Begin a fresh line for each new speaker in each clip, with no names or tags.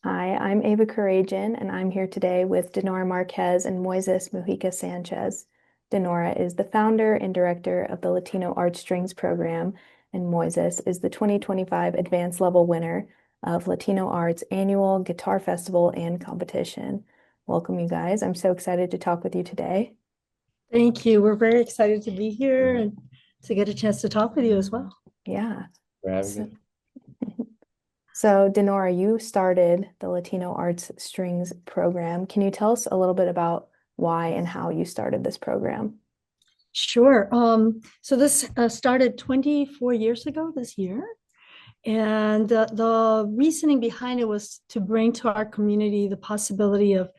Hi, I'm Ava Karajan, and I'm here today with Dinorah Marquez and Moises Mujica Sanchez. Dinorah is the founder and director of the Latino Arts Strings Program, and Moises is the 2025 Advanced Level winner of Latino Arts Annual Guitar Festival and Competition. Welcome, you guys. I'm so excited to talk with you today.
Thank you. We're very excited to be here and to get a chance to talk with you as well.
Yeah.
For having
So,
us.
so Dinorah, you started the Latino Arts Strings Program. Can you tell us a little bit about why and how you started this program?
Sure. So this started 24 years ago this year. And the reasoning behind it was to bring to our community the possibility of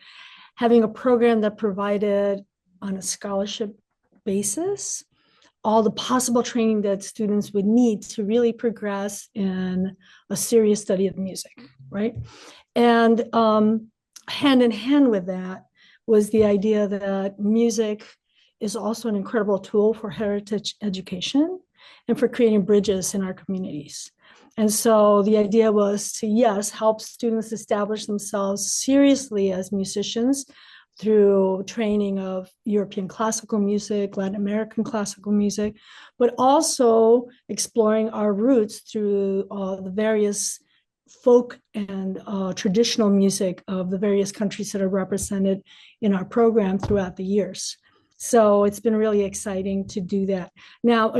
having a program that provided on a scholarship basis all the possible training that students would need to really progress in a serious study of music, right? And hand in hand with that was the idea that music is also an incredible tool for heritage education and for creating bridges in our communities. And so the idea was to, yes, help students establish themselves seriously as musicians through training of European classical music, Latin American classical music, but also exploring our roots through the various folk and traditional music of the various countries that are represented in our program throughout the years. So it's been really exciting to do that. Now,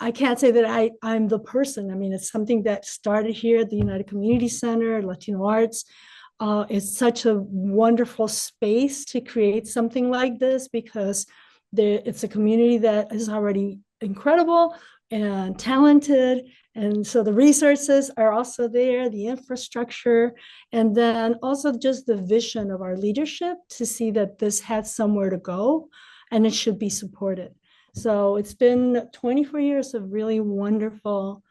I can't say that I'm the person. I mean, it's something that started here at the United Community Center, Latino Arts. It's such a wonderful space to create something like this because it's a community that is already incredible and talented. And so the resources are also there, the infrastructure, and then also just the vision of our leadership to see that this has somewhere to go and it should be supported. So it's been 24 years of really wonderful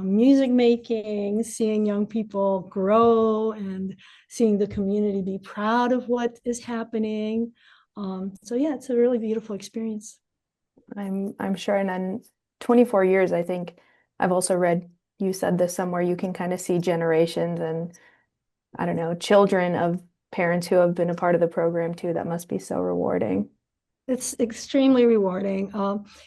music making, seeing young people grow and seeing the community be proud of what is happening. So yeah, it's a really beautiful experience.
I'm sure. And then 24 years, I think I've also read you said this somewhere, you can kind of see generations and I don't know, children of parents who have been a part of the program too. That must be so rewarding.
It's extremely rewarding.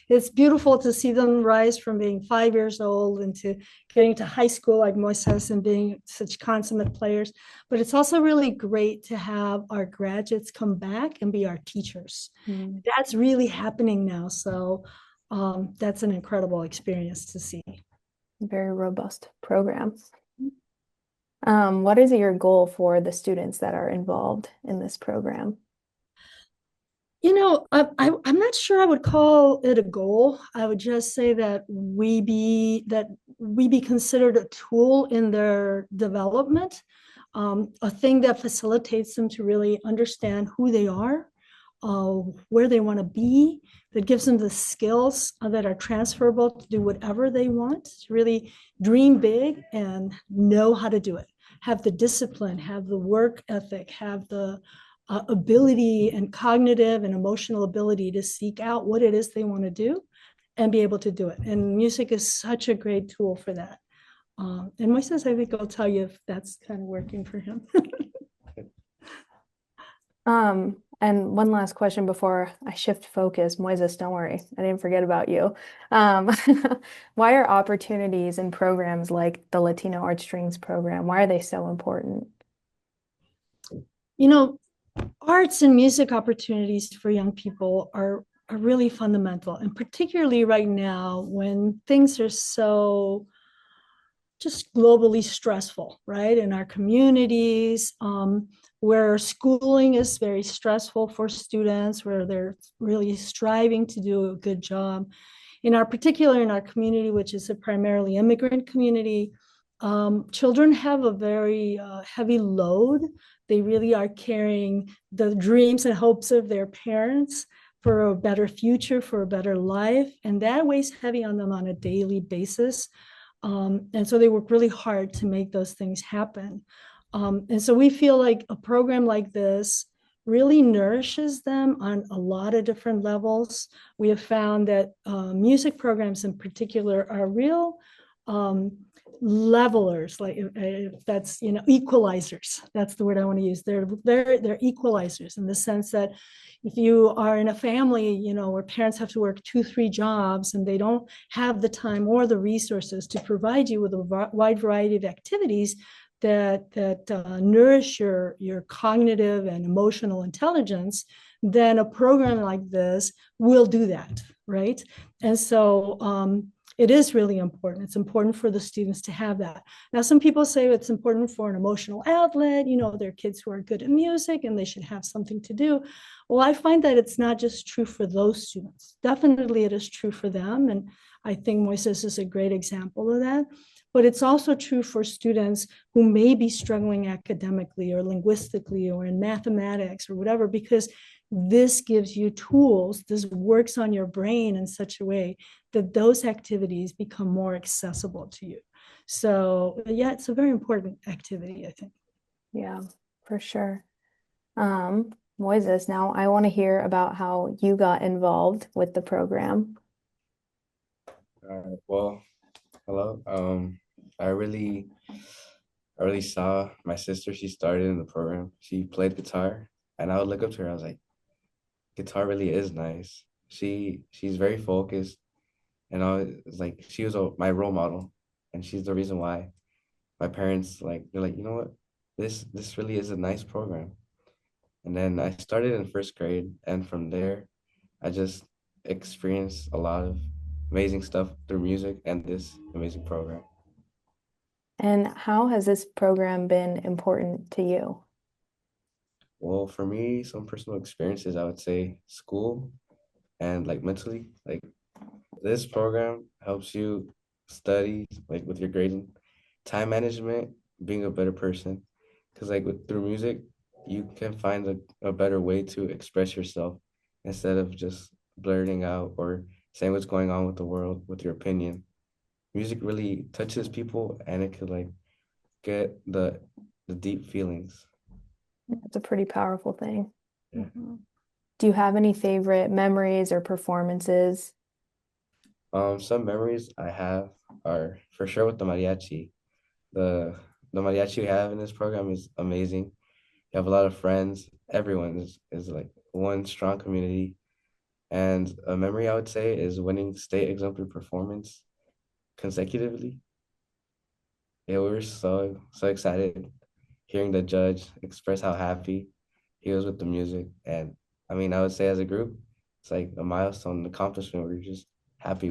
It's beautiful to see them rise from being 5 years old into getting to high school like Moises and being such consummate players. But it's also really great to have our graduates come back and be our teachers.
Mm,
That's really happening now. So that's an incredible experience to see.
very robust program. What is your goal for the students that are involved in this program?
I'm not sure I would call it a goal. I would just say that we be considered a tool in their development, a thing that facilitates them to really understand who they are, where they want to be, that gives them the skills that are transferable to do whatever they want, to really dream big and know how to do it. Have the discipline, have the work ethic, have the ability and cognitive and emotional ability to seek out what it is they want to do and be able to do it. And music is such a great tool for that. And Moises, I think I'll tell you if that's kind of working for him.
And one last question before I shift focus. Moises, don't worry, I didn't forget about you. Um, why are opportunities and programs like the Latino Arts Strings Program, why are they so important?
you know, Arts and music opportunities for young people are really fundamental, and particularly right now when things are so just globally stressful, right? In our communities, where schooling is very stressful for students, where they're really striving to do a good job. In our community, which is a primarily immigrant community, children have a very heavy load. They really are carrying the dreams and hopes of their parents for a better future, for a better life. And that weighs heavy on them on a daily basis. And so they work really hard to make those things happen. And so we feel like a program like this really nourishes them on a lot of different levels. We have found that music programs in particular are real um, levelers, like if that's, equalizers. That's the word I want to use. They're equalizers in the sense that if you are in a family, where parents have to work 2, 3 jobs and they don't have the time or the resources to provide you with a wide variety of activities that nourish your cognitive and emotional intelligence, then a program like this will do that, right? And so it is really important. It's important for the students to have that. Now, some people say it's important for an emotional outlet. There are kids who are good at music and they should have something to do. Well, I find that it's not just true for those students. Definitely it is true for them. And I think Moises is a great example of that. But it's also true for students who may be struggling academically or linguistically or in mathematics or whatever, because this gives you tools. This works on your brain in such a way that those activities become more accessible to you. So yeah, it's a very important activity, I think.
Yeah, for sure. Moises, now I want to hear about how you got involved with the program.
Well, hello. I really saw my sister. She started in the program. She played guitar, and I would look up to her. I was like, guitar really is nice. She's very focused, and I was like, she was my role model, and she's the reason why my parents they're like, you know what, this really is a nice program. And then I started in first grade, and from there, I just experienced a lot of amazing stuff through music and this amazing program.
And how has this program been important to you?
Well, for me, some personal experiences, I would say school and mentally. This program helps you study with your grading, time management, being a better person. Because through music, you can find a better way to express yourself instead of just blurting out or saying what's going on with the world with your opinion. Music really touches people and it could get the deep feelings.
It's a pretty powerful thing.
Yeah.
Do you have any favorite memories or performances?
Some memories I have are for sure with the mariachi. The the mariachi we have in this program is amazing. You have a lot of friends. Everyone is like one strong community. And a memory I would say is winning state exemplary performance consecutively. Yeah, we were so excited hearing the judge express how happy he was with the music. And I mean, I would say as a group, it's like a milestone, an accomplishment. We're just happy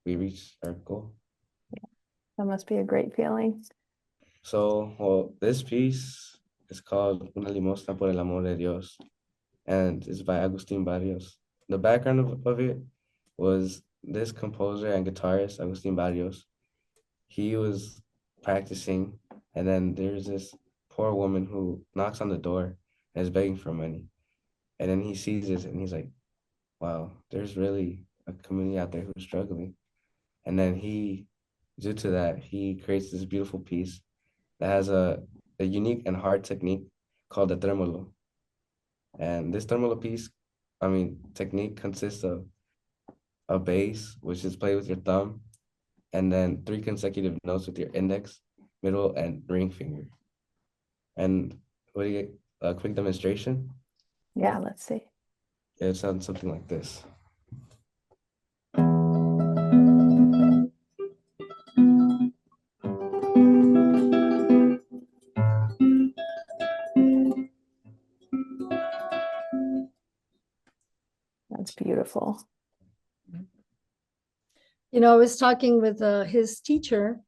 we reached our goal.
That must be a great feeling.
So, well, this piece is called Una limosna por el amor de Dios, and it's by Agustin Barrios. The background of it was this composer and guitarist, Agustin Barrios. He was practicing, and then there's this poor woman who knocks on the door and is begging for money. And then he sees this and he's like, wow, there's really a community out there who's struggling. And then due to that, he creates this beautiful piece that has a unique and hard technique called the tremolo. And this tremolo piece, I mean, technique consists of a bass, which is played with your thumb, and then three consecutive notes with your index, middle, and ring finger. And what do you get? A quick demonstration?
Yeah, let's see.
It sounds something like this.
That's beautiful.
I was talking with his teacher,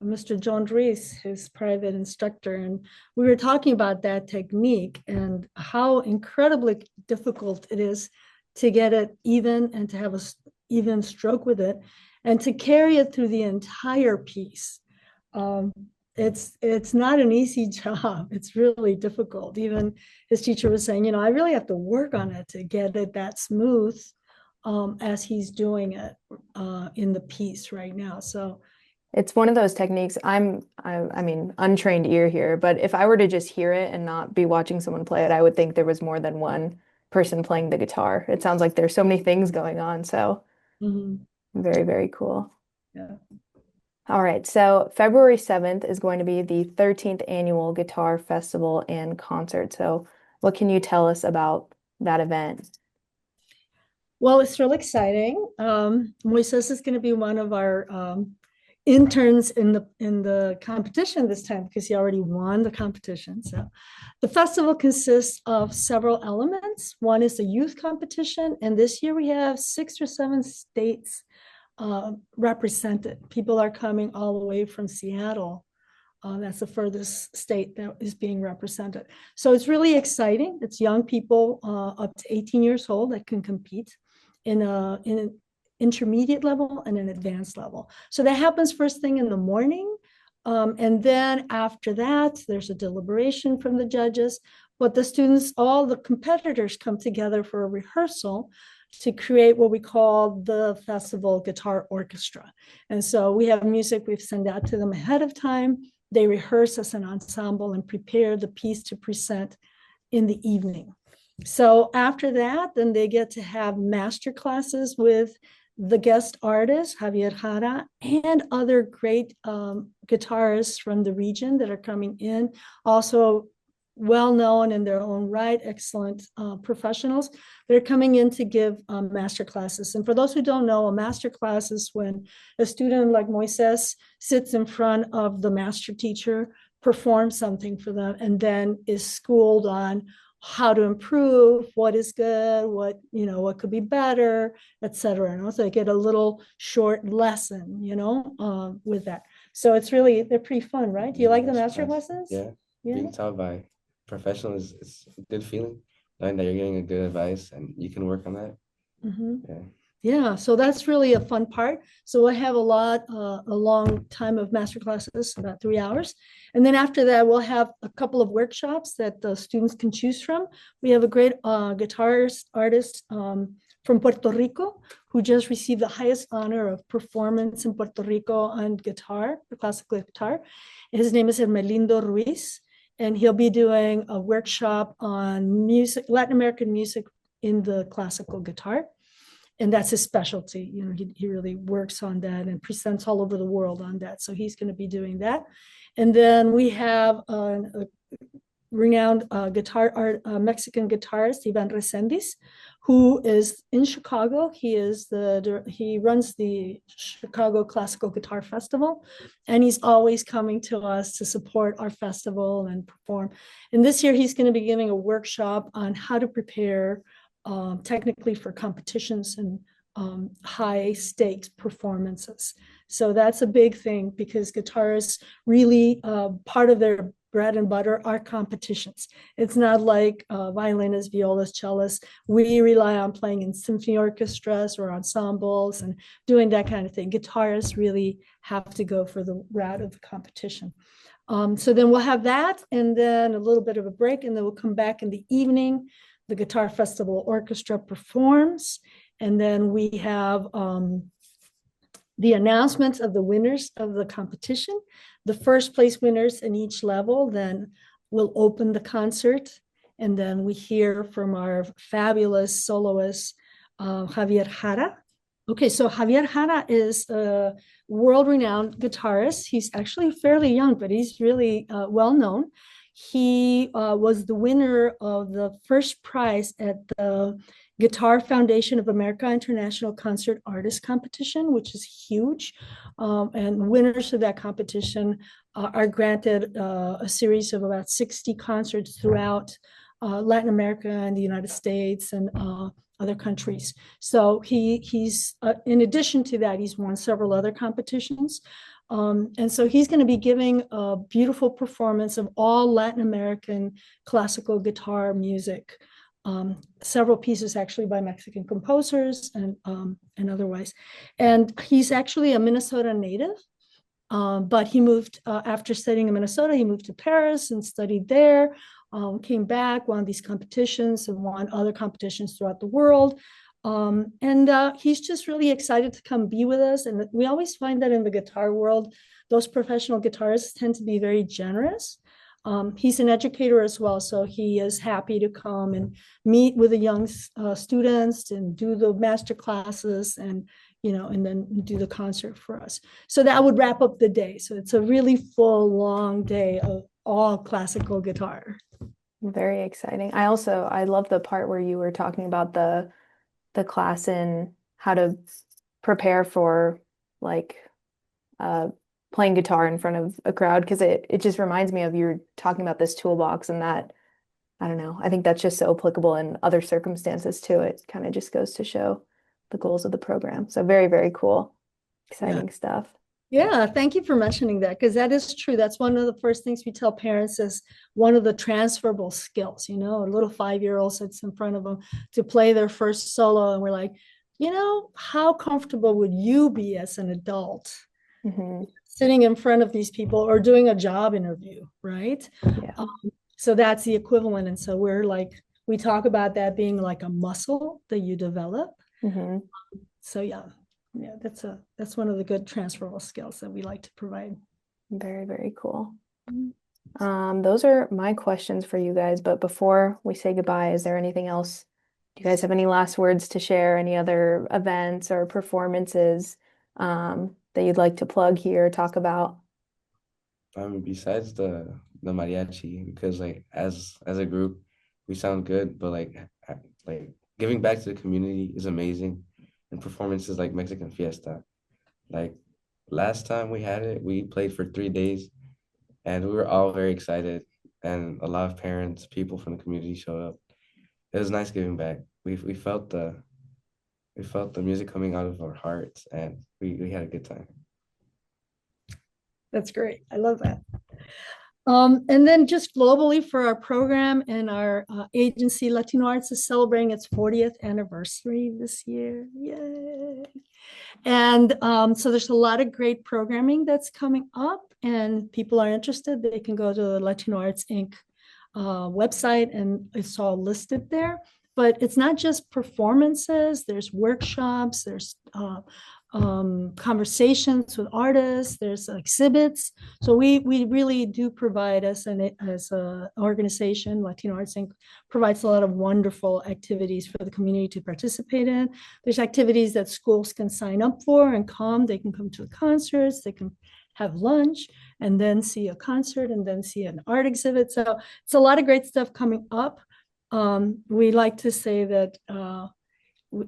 Mr. John Reese, his private instructor, and we were talking about that technique and how incredibly difficult it is to get it even and to have a even stroke with it and to carry it through the entire piece. Um, it's not an easy job. It's really difficult. Even his teacher was saying, I really have to work on it to get it that smooth as he's doing it in the piece right now. So
It's one of those techniques. I mean, untrained ear here, but if I were to just hear it and not be watching someone play it, I would think there was more than one person playing the guitar. It sounds like there's so many things going on. So
mhm,
very, very cool.
yeah.
All right, so February 7th is going to be the 13th annual Guitar Festival and Concert. So, what can you tell us about that event?
Well, it's really exciting. Moises is going to be one of our interns in the competition this time because he already won the competition. So the festival consists of several elements. One is the youth competition, and this year we have 6 or 7 states represented. People are coming all the way from Seattle. That's the furthest state that is being represented. So it's really exciting. It's young people up to 18 years old that can compete in an intermediate level and an advanced level. So that happens first thing in the morning. And then after that, there's a deliberation from the judges. But the students, all the competitors come together for a rehearsal to create what we call the festival guitar orchestra. And so we have music we've sent out to them ahead of time. They rehearse as an ensemble and prepare the piece to present in the evening. So after that, then they get to have master classes with the guest artist, Javier Jara, and other great guitarists from the region that are coming in. Also well known in their own right, excellent professionals. They're coming in to give master classes. And for those who don't know, a master class is when a student like Moises sits in front of the master teacher, performs something for them, and then is schooled on how to improve, what is good, what could be better, etc. And also I get a little short lesson, with that. So they're pretty fun, right? Do you like the master classes?
Yeah.
Yeah.
Being taught by professionals is a good feeling, knowing that you're getting a good advice and you can work on that.
Mm-hmm.
Yeah.
Yeah, so that's really a fun part. So we'll have a long time of master classes, about 3 hours. And then after that, we'll have a couple of workshops that the students can choose from. We have a great guitarist artist from Puerto Rico who just received the highest honor of performance in Puerto Rico on guitar, the classical guitar. His name is Hermelindo Ruiz, and he'll be doing a workshop on music, Latin American music in the classical guitar. And that's his specialty. He really works on that and presents all over the world on that. So he's going to be doing that. And then we have a renowned Mexican guitarist, Ivan Resendiz, who is in Chicago. He runs the Chicago Classical Guitar Festival, and he's always coming to us to support our festival and perform. And this year he's going to be giving a workshop on how to prepare technically for competitions and high stakes performances. So that's a big thing because guitarists really part of their bread and butter are competitions. It's not like violinists, violas, cellists. We rely on playing in symphony orchestras or ensembles and doing that kind of thing. Guitarists really have to go for the route of the competition. So then we'll have that and then a little bit of a break, and then we'll come back in the evening. The Guitar Festival Orchestra performs, and then we have the announcements of the winners of the competition. The first place winners in each level then will open the concert, and then we hear from our fabulous soloist, Javier Jara. Okay, so Javier Jara is a world-renowned guitarist. He's actually fairly young, but he's really well-known. He was the winner of the first prize at the Guitar Foundation of America International Concert Artist Competition, which is huge. And winners of that competition are granted a series of about 60 concerts throughout Latin America and the United States and other countries. So he's in addition to that, he's won several other competitions. And so he's going to be giving a beautiful performance of all Latin American classical guitar music, several pieces actually by Mexican composers and otherwise. And he's actually a Minnesota native, but he moved after studying in Minnesota, he moved to Paris and studied there, came back, won these competitions and won other competitions throughout the world. And he's just really excited to come be with us. And we always find that in the guitar world, those professional guitarists tend to be very generous. He's an educator as well, so he is happy to come and meet with the young students and do the master classes and and then do the concert for us. So that would wrap up the day. So it's a really full, long day of all classical guitar.
Very exciting. I love the part where you were talking about the class in how to prepare for like uh playing guitar in front of a crowd, because it just reminds me of you were talking about this toolbox, and that I don't know, I think that's just so applicable in other circumstances too. It kind of just goes to show the goals of the program. So very, very cool.
Yeah.
Exciting stuff.
Yeah, thank you for mentioning that, because that is true. That's one of the first things we tell parents is one of the transferable skills. A little 5-year-old sits in front of them to play their first solo, and we're like, how comfortable would you be as an adult
Hmm.
sitting in front of these people or doing a job interview, right?
Yeah.
So that's the equivalent. And so we talk about that being like a muscle that you develop.
Hmm.
So yeah, that's one of the good transferable skills that we like to provide.
Very, very cool. Those are my questions for you guys, but before we say goodbye, is there anything else? Do you guys have any last words to share? Any other events or performances that you'd like to plug here, talk about?
Besides the mariachi, because like as a group, we sound good, but like giving back to the community is amazing, and performances like Mexican Fiesta, like last time we had it, we played for 3 days, and we were all very excited, and a lot of parents, people from the community showed up. It was nice giving back. We felt the music coming out of our hearts, and we had a good time.
That's great. I love that. And then just globally for our program and our agency, Latino Arts is celebrating its 40th anniversary this year. Yay. And so there's a lot of great programming that's coming up, and people are interested. They can go to the Latino Arts Inc. Website, and it's all listed there. But it's not just performances, there's workshops, there's conversations with artists, there's exhibits. So we really do provide, as an organization, Latino Arts Inc. provides a lot of wonderful activities for the community to participate in. There's activities that schools can sign up for and come. They can come to concerts, they can have lunch, and then see a concert, and then see an art exhibit. So it's a lot of great stuff coming up. We like to say that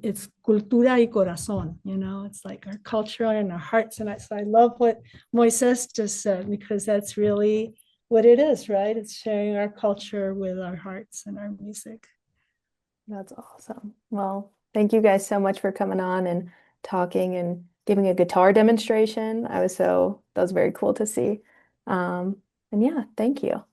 it's cultura y corazón, it's like our culture and our hearts. And so I love what Moises just said, because that's really what it is, right? It's sharing our culture with our hearts and our music.
That's awesome. Well, thank you guys so much for coming on and talking and giving a guitar demonstration. That was very cool to see. And yeah, thank you.